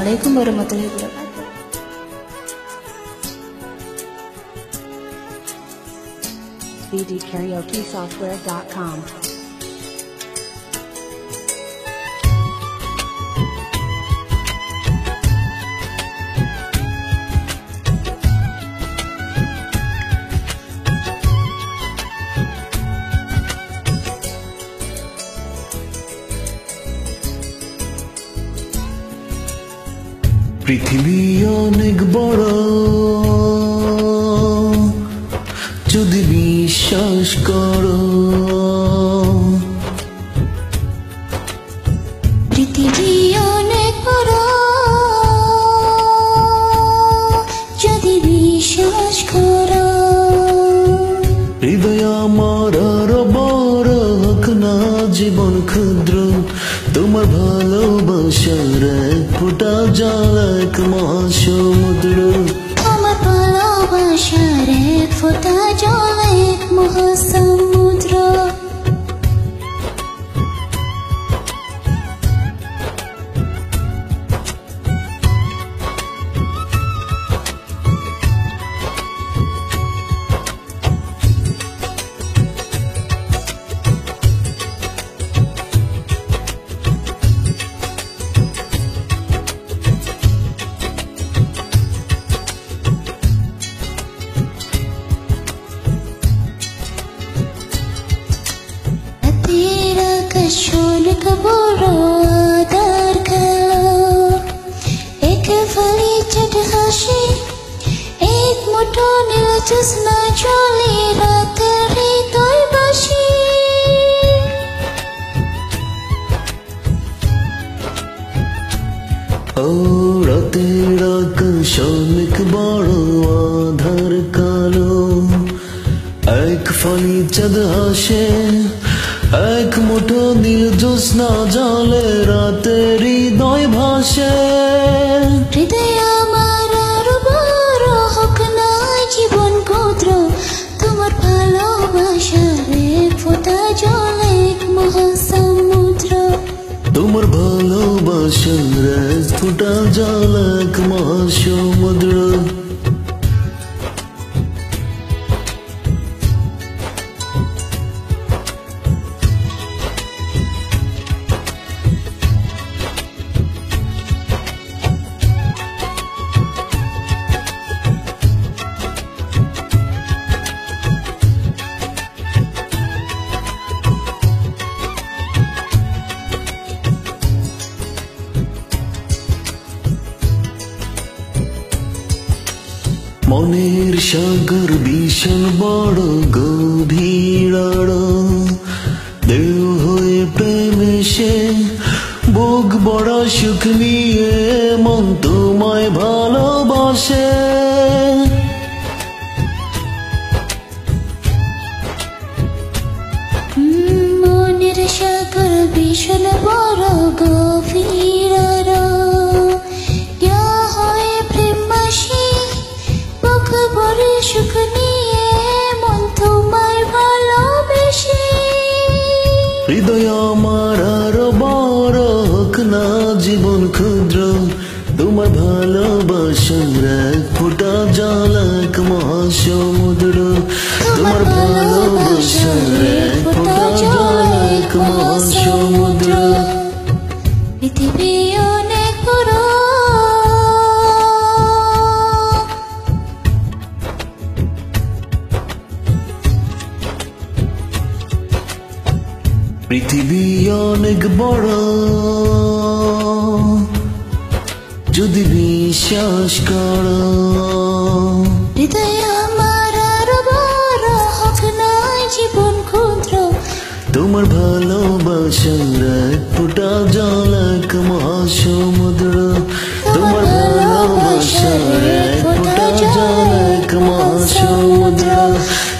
Assalamualaikum warahmatullahi wabarakatuh. bdkaraokesoftware.com পৃথিবী অনেক বড় যদি বিশ্বাস করো পৃথিবী অনেক বড় যদি বিশ্বাস করো হৃদয় আমার আরো বড় হোক না জীবন ক্ষুদ্র তোমার ভালোবাসার এক ফোঁটা জল এক মহাসমুদ্র আমার ভালোবাসার এক ফোঁটা জল এক মহাসমুদ্র शोलक बोरो आधार खेलो एक फली चट हाशी एक मुठो नील चुस्ना चोली रात रे तोय बाशी ও রাতের আকাশ অনেক বড় আধার কালো এক ফলি চাঁদ হাসে এক মুঠো নীল জ্যোৎস্না জলে রাতের হৃদয় ভাসে হৃদয় আমার আরো বড় হোক না জীবন ক্ষুদ্র তোমার ভালোবাসার এক ফোঁটা জল এক মহাসমুদ্র তোমার ভালোবাসার এক ফোঁটা জল এক মহাসমুদ্র মনের সাগর ভীষণ বড় গভীর দেহ হয়ে প্রেম এসে বুক বড় সুখ নিয়ে মন তোমায় ভালোবাসে মনের সাগর ভীষণ বড় গভীর সুখ নিয়ে মন তোমায় ভালোবেসে হৃদয় আমার আরো বড় হোক না জীবন ক্ষুদ্র তোমার ভালোবাসার এক ফোঁটা জল এক মহাসমুদ্র তোমার ভালোবাসার এক ফোঁটা জল এক মহাসমুদ্র পৃথিবী অনেক বড় পৃথিবী অনেক বড় যদি বিশ্বাস করো হৃদয় আমার আরো বড় হোক না জীবন ক্ষুদ্র তোমার ভালোবাসার এক ফোঁটা জল এক মহাসমুদ্র তোমার ভালোবাসার এক ফোঁটা জল এক মহাসমুদ্র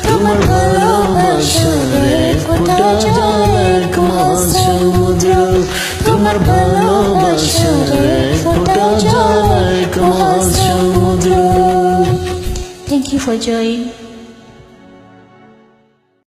তোমার ভালোবাসার এক ফোঁটা জল এক মহাসমুদ্র তোমার ভালোবাসার এক ফোঁটা জল এক মহাসমুদ্র Thank you for joining.